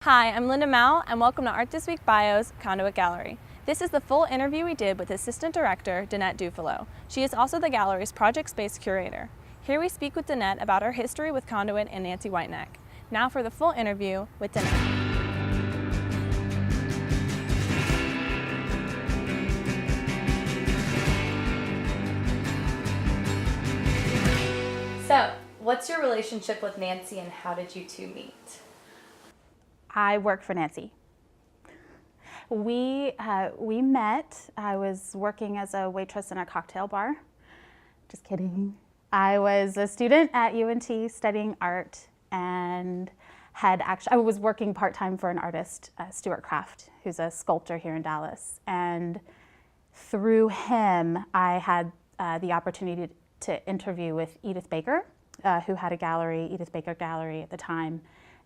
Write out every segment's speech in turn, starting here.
Hi, I'm Linda Mao, and welcome to Art This Week Bio's Conduit Gallery. This is the full interview we did with Assistant Director Danette Dufilho. She is also the gallery's project space curator. Here we speak with Danette about her history with Conduit and Nancy Whiteneck. Now for the full interview with Danette. So, what's your relationship with Nancy and how did you two meet? I work for Nancy. We met. I was working as a waitress in a cocktail bar. Just kidding. I was a student at UNT studying art and I was working part-time for an artist, Stuart Kraft, who's a sculptor here in Dallas. And through him, I had the opportunity to interview with Edith Baker, who had a gallery, Edith Baker Gallery at the time,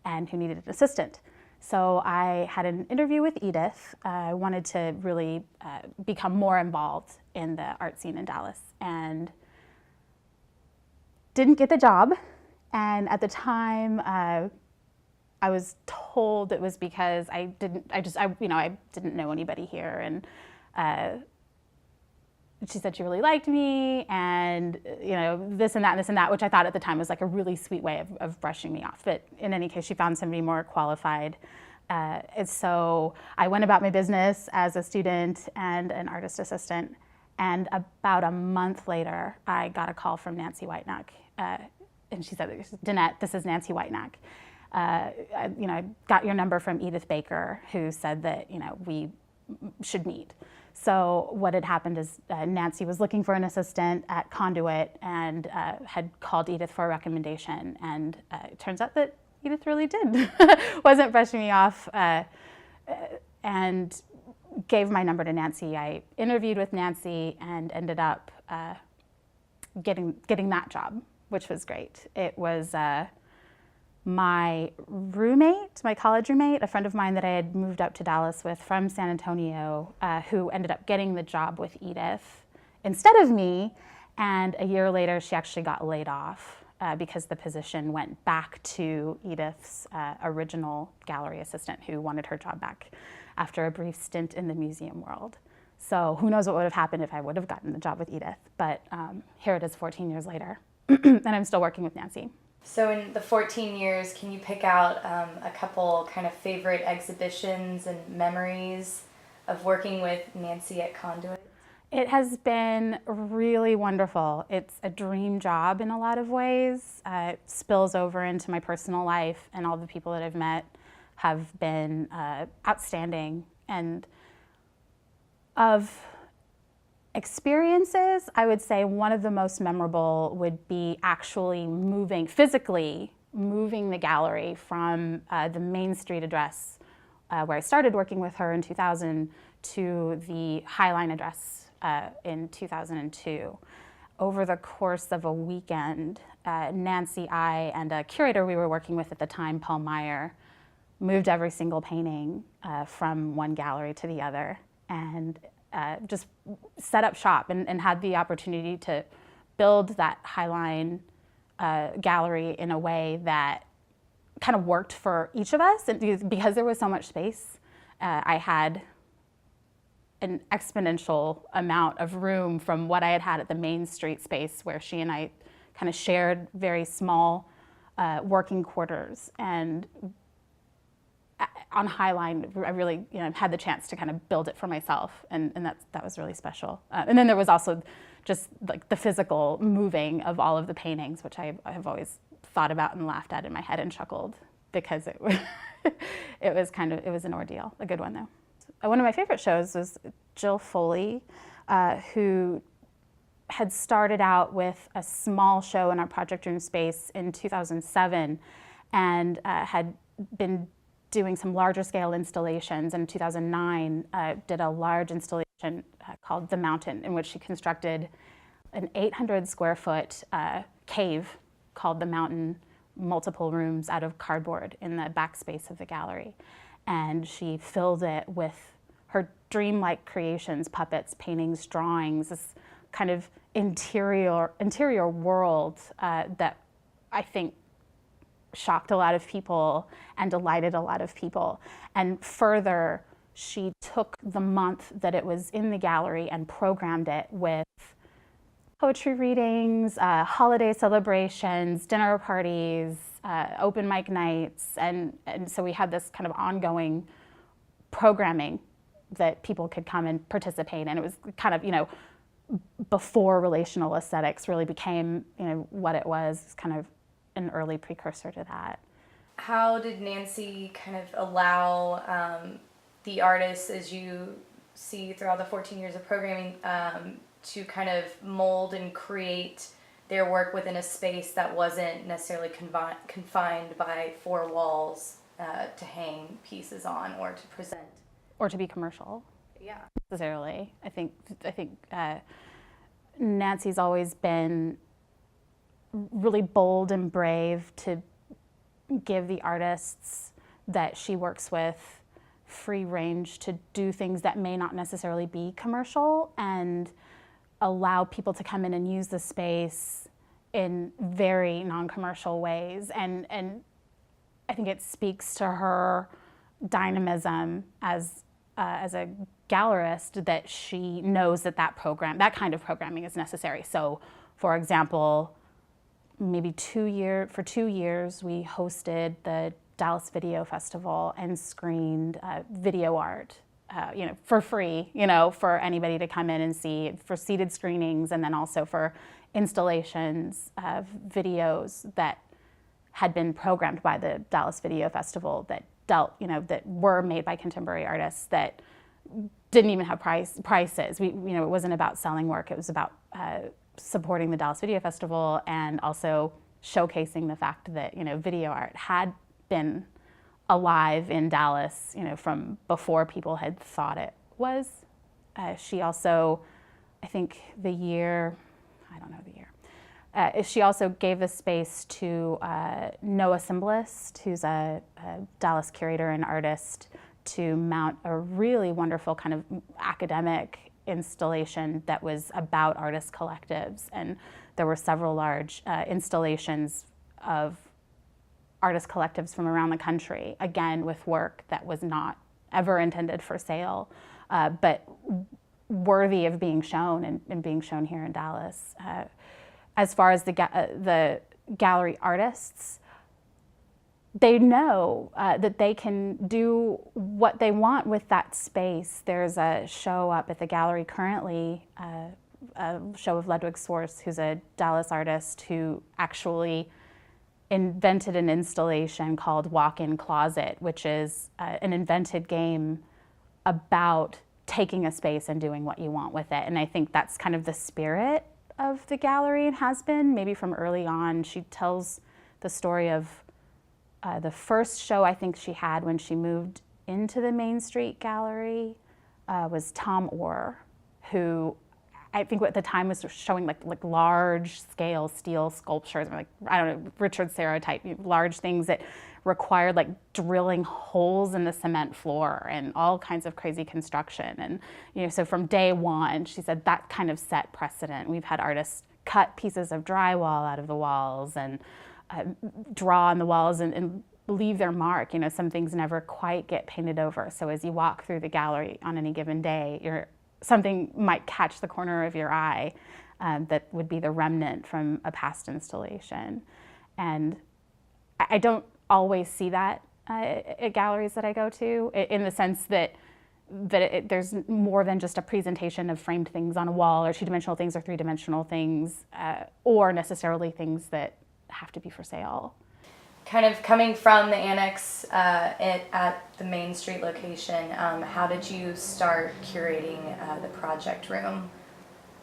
and who needed an assistant. So I had an interview with Edith. I wanted to really become more involved in the art scene in Dallas and didn't get the job. And at the time, I was told it was because I didn't know anybody here. And she said she really liked me and, this and that, which I thought at the time was like a really sweet way of brushing me off. But in any case, she found somebody more qualified. And so I went about my business as a student and an artist assistant. And about a month later, I got a call from Nancy Whiteneck. And she said, Danette, this is Nancy Whiteneck. I got your number from Edith Baker, who said that, we should meet. So what had happened is Nancy was looking for an assistant at Conduit and had called Edith for a recommendation. And it turns out that Edith really did, wasn't brushing me off, and gave my number to Nancy. I interviewed with Nancy and ended up getting that job, which was great. It was my roommate, my college roommate, a friend of mine that I had moved up to Dallas with from San Antonio, who ended up getting the job with Edith instead of me. And a year later, she actually got laid off because the position went back to Edith's original gallery assistant who wanted her job back after a brief stint in the museum world. So who knows what would have happened if I would have gotten the job with Edith. But here it is 14 years later, and I'm still working with Nancy. So in the 14 years, can you pick out a couple kind of favorite exhibitions and memories of working with Nancy at Conduit? It has been really wonderful. It's a dream job in a lot of ways. It spills over into my personal life, and all the people that I've met have been outstanding. And of experiences, I would say one of the most memorable would be actually physically moving the gallery from the Main Street address where I started working with her in 2000 to the Highline address in 2002. Over the course of a weekend, Nancy, I, and a curator we were working with at the time, Paul Meyer, moved every single painting from one gallery to the other, and just set up shop and had the opportunity to build that Highline gallery in a way that kind of worked for each of us. And because there was so much space, I had an exponential amount of room from what I had at the Main Street space, where she and I kind of shared very small working quarters. And on Highline, I really had the chance to kind of build it for myself, and that was really special. And then there was also just like the physical moving of all of the paintings, which I have always thought about and laughed at in my head and chuckled, because it was it was an ordeal. A good one though. One of my favorite shows was Jill Foley, who had started out with a small show in our project room space in 2007 and had been doing some larger scale installations. In 2009, did a large installation called The Mountain, in which she constructed an 800 square foot cave called The Mountain, multiple rooms out of cardboard in the back space of the gallery. And she filled it with her dreamlike creations, puppets, paintings, drawings, this kind of interior world that I think shocked a lot of people and delighted a lot of people. And further, she took the month that it was in the gallery and programmed it with poetry readings, holiday celebrations, dinner parties, open mic nights, and so we had this kind of ongoing programming that people could come and participate in. It was kind of, before relational aesthetics really became, what it was, kind of an early precursor to that. How did Nancy kind of allow the artists, as you see throughout the 14 years of programming, to kind of mold and create their work within a space that wasn't necessarily confined by four walls to hang pieces on or to present? Or to be commercial. Yeah. Necessarily. I think Nancy's always been really bold and brave to give the artists that she works with free range to do things that may not necessarily be commercial, and allow people to come in and use the space in very non-commercial ways. And I think it speaks to her dynamism as a gallerist, that she knows that that kind of programming is necessary. So, for example, maybe 2 years, we hosted the Dallas Video Festival and screened video art, for free, for anybody to come in and see, for seated screenings, and then also for installations of videos that had been programmed by the Dallas Video Festival that that were made by contemporary artists that didn't even have prices. It wasn't about selling work. It was about supporting the Dallas Video Festival and also showcasing the fact that, video art had been alive in Dallas, from before people had thought it was. She also, I think she also gave the space to Noah Symbolist, who's a Dallas curator and artist, to mount a really wonderful kind of academic installation that was about artist collectives. And there were several large installations of artist collectives from around the country, again with work that was not ever intended for sale, but worthy of being shown and being shown here in Dallas. As far as the gallery artists, they know that they can do what they want with that space. There's a show up at the gallery currently, a show of Ludwig Swartz, who's a Dallas artist who actually invented an installation called Walk-in Closet, which is an invented game about taking a space and doing what you want with it. And I think that's kind of the spirit of the gallery, and has been, maybe from early on. She tells the story of the first show I think she had when she moved into the Main Street Gallery was Tom Orr, who I think at the time was showing like large scale steel sculptures, like, I don't know, Richard Serra type, large things that required like drilling holes in the cement floor and all kinds of crazy construction. And so from day one, she said that kind of set precedent. We've had artists cut pieces of drywall out of the walls and draw on the walls and leave their mark. Some things never quite get painted over. So as you walk through the gallery on any given day, something might catch the corner of your eye that would be the remnant from a past installation. And I don't always see that at galleries that I go to, in the sense that there's more than just a presentation of framed things on a wall, or two-dimensional things or three-dimensional things, or necessarily things that have to be for sale. Kind of coming from the annex at the Main Street location, how did you start curating the project room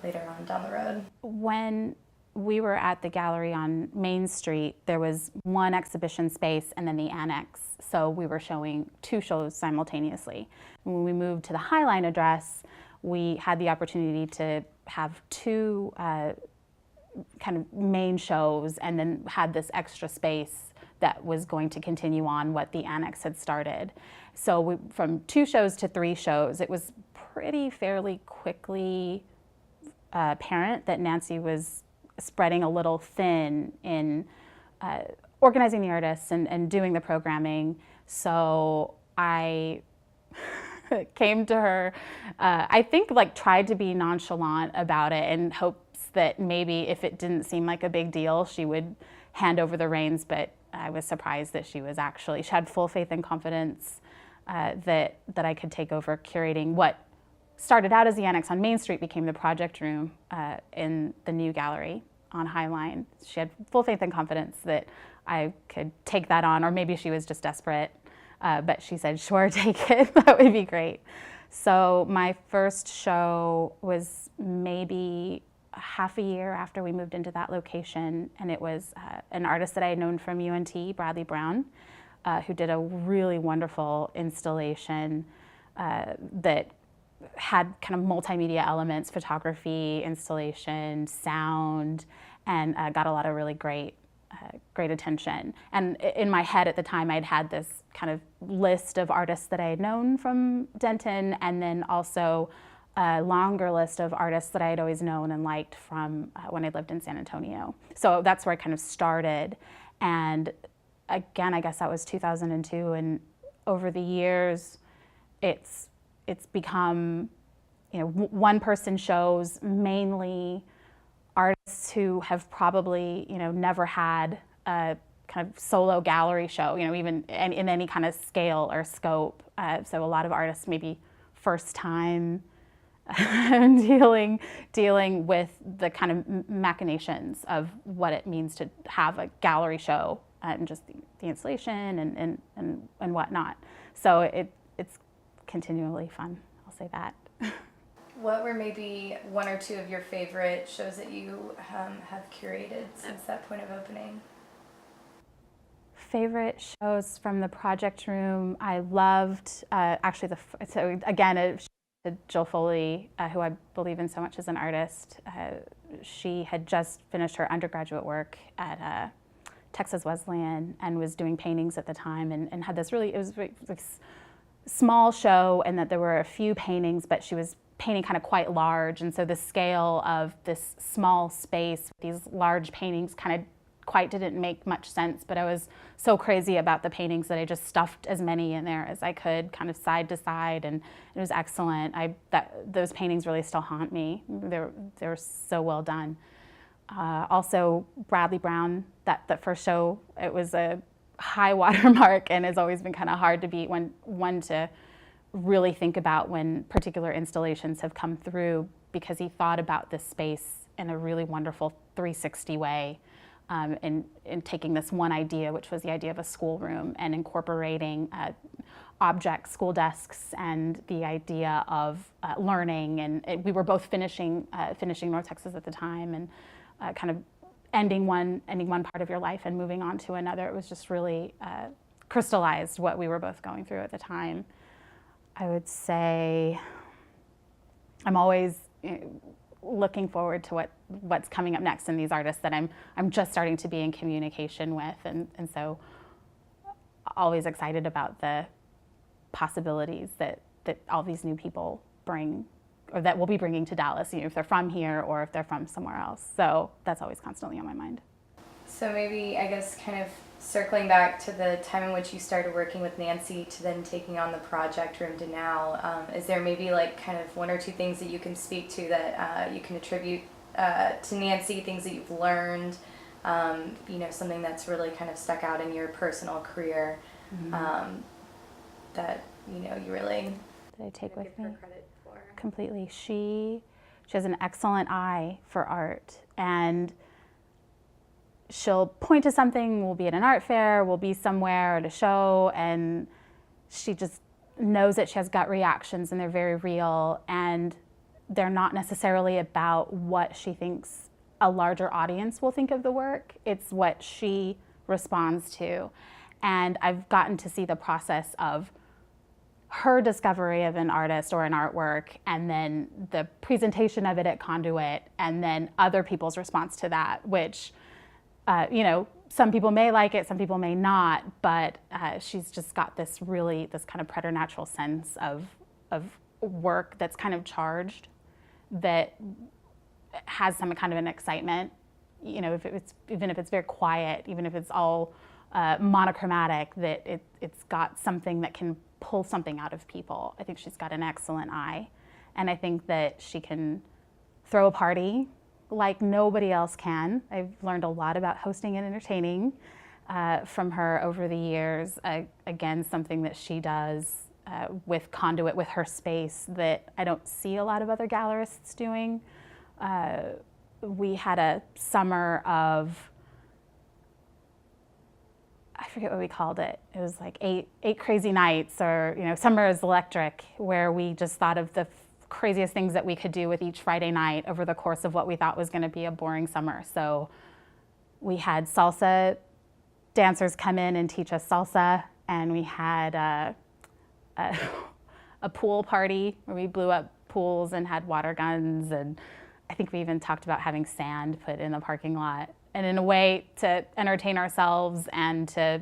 later on down the road? When we were at the gallery on Main Street, there was one exhibition space and then the annex. So we were showing two shows simultaneously. When we moved to the Highline address, we had the opportunity to have two kind of main shows, and then had this extra space that was going to continue on what the annex had started. So from 2 shows to 3 shows, it was fairly quickly apparent that Nancy was spreading a little thin in organizing the artists and doing the programming. So I came to her, I think like tried to be nonchalant about it in hopes that maybe if it didn't seem like a big deal, she would hand over the reins, but I was surprised that she had full faith and confidence that I could take over curating what started out as the annex on Main Street became the project room in the new gallery on High Line. She had full faith and confidence that I could take that on, or maybe she was just desperate. But she said, sure, take it, that would be great. So my first show was maybe half a year after we moved into that location, and it was an artist that I had known from UNT, Bradley Brown, who did a really wonderful installation that had kind of multimedia elements, photography, installation, sound, and got a lot of really great attention. And in my head at the time, I'd had this kind of list of artists that I had known from Denton, and then also a longer list of artists that I had always known and liked from when I lived in San Antonio. So that's where I kind of started. And again, I guess that was 2002, and over the years, it's become, one-person shows, mainly artists who have probably, never had a kind of solo gallery show, even in any kind of scale or scope. So a lot of artists maybe first time dealing with the kind of machinations of what it means to have a gallery show and just the installation and whatnot. So it's continually fun, I'll say that. What were maybe one or two of your favorite shows that you have curated since that point of opening? Favorite shows from the project room, I loved so again, Jill Foley, who I believe in so much as an artist. She had just finished her undergraduate work at Texas Wesleyan and was doing paintings at the time, and had this it was like small show, and that there were a few paintings, but she was painting kind of quite large, and so the scale of this small space, these large paintings kind of quite didn't make much sense, but I was so crazy about the paintings that I just stuffed as many in there as I could, kind of side to side, and it was excellent. Those paintings really still haunt me. They're so well done. Also, Bradley Brown, that first show, it was a high watermark, and has always been kind of hard to beat, one to really think about when particular installations have come through, because he thought about this space in a really wonderful 360 way. In taking this one idea, which was the idea of a schoolroom, and incorporating objects, school desks, and the idea of learning. And we were both finishing North Texas at the time, and kind of ending one part of your life and moving on to another. It was just really crystallized what we were both going through at the time. I would say I'm always looking forward to what's coming up next in these artists that I'm just starting to be in communication with, and so always excited about the possibilities that all these new people bring, or that we'll be bringing to Dallas, if they're from here or if they're from somewhere else. So that's always constantly on my mind. So maybe, I guess, kind of circling back to the time in which you started working with Nancy to then taking on the project room to now, is there maybe like kind of one or two things that you can speak to that you can attribute to Nancy, things that you've learned, something that's really kind of stuck out in your personal career, that, you really that I take with give her me credit for? completely. She has an excellent eye for art, and she'll point to something, we'll be at an art fair, we'll be somewhere at a show, and she just knows that she has gut reactions, and they're very real, and they're not necessarily about what she thinks a larger audience will think of the work. It's what she responds to. And I've gotten to see the process of her discovery of an artist or an artwork, and then the presentation of it at Conduit, and then other people's response to that, which some people may like it, some people may not, but she's just got this kind of preternatural sense of work that's kind of charged, that has some kind of an excitement, you know, even if it's very quiet, even if it's all monochromatic, that it's got something that can pull something out of people. I think she's got an excellent eye, and I think that she can throw a party like nobody else can. I've learned a lot about hosting and entertaining from her over the years. Again, something that she does with Conduit, with her space, that I don't see a lot of other gallerists doing. We had a summer of, I forget what we called it. It was like eight crazy nights, or, you know, Summer is Electric, where we just thought of the craziest things that we could do with each Friday night over the course of what we thought was going to be a boring summer. So we had salsa dancers come in and teach us salsa, and we had a pool party where we blew up pools and had water guns, and I think we even talked about having sand put in the parking lot, and in a way to entertain ourselves and to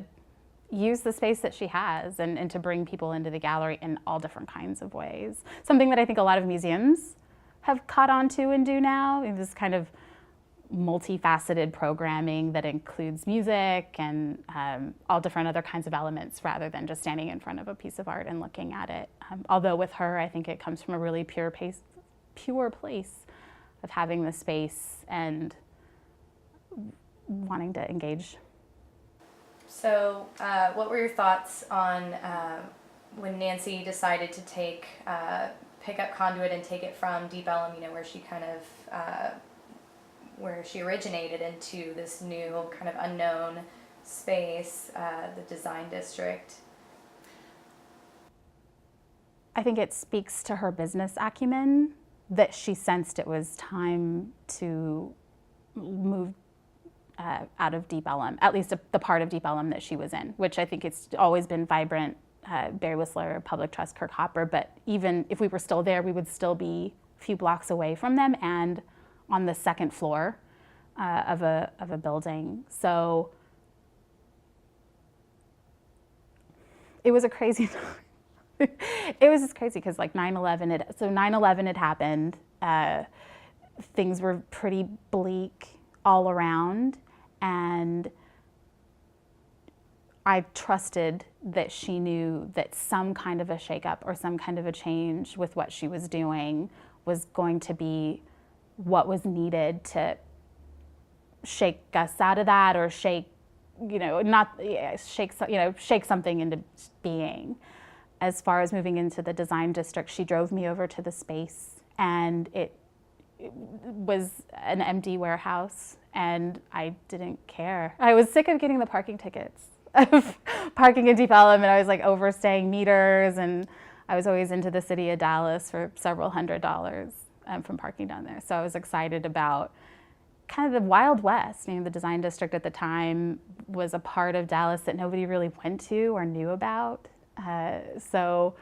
use the space that she has, and to bring people into the gallery in all different kinds of ways. Something that I think a lot of museums have caught on to and do now, this kind of multifaceted programming that includes music and all different other kinds of elements, rather than just standing in front of a piece of art and looking at it. Although with her, I think it comes from a really pure place of having the space and wanting to engage. So what were your thoughts on when Nancy decided to pick up Conduit and take it from Deep Ellum, you know, where she kind of, where she originated, into this new kind of unknown space, the design district? I think it speaks to her business acumen that she sensed it was time to move out of Deep Ellum, at least the part of Deep Ellum that she was in, which I think it's always been vibrant, Barry Whistler, Public Trust, Kirk Hopper, but even if we were still there, we would still be a few blocks away from them and on the second floor of a building. So it was a crazy it was just crazy because like 9/11 had happened. Things were pretty bleak all around, and I trusted that she knew that some kind of a shakeup or some kind of a change with what she was doing was going to be what was needed to shake us out of that, or shake something into being. As far as moving into the design district, she drove me over to the space, and it was an empty warehouse, and I didn't care. I was sick of getting the parking tickets of parking in Deep Ellum, and I was like overstaying meters, and I was always into the city of Dallas for several $100s from parking down there. So I was excited about kind of the Wild West. You know, the design district at the time was a part of Dallas that nobody really went to or knew about. So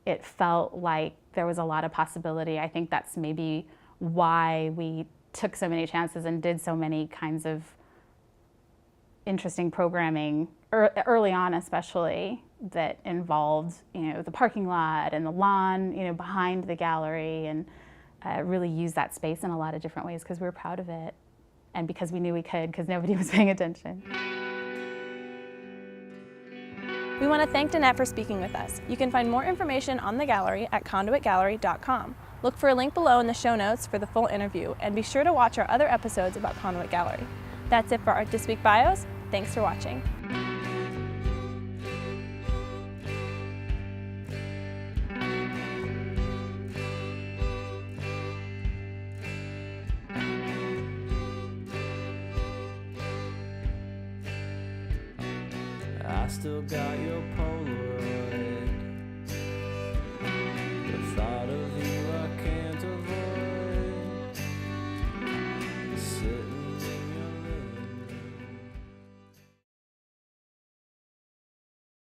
it felt like there was a lot of possibility. I think that's maybe why we took so many chances and did so many kinds of interesting programming early on, especially, that involved, you know, the parking lot and the lawn, you know, behind the gallery, and really used that space in a lot of different ways because we were proud of it, and because we knew we could, because nobody was paying attention. We want to thank Danette for speaking with us. You can find more information on the gallery at conduitgallery.com. Look for a link below in the show notes for the full interview, and be sure to watch our other episodes about Conduit Gallery. That's it for Art This Week Bios. Thanks for watching. I still got your Polaroid.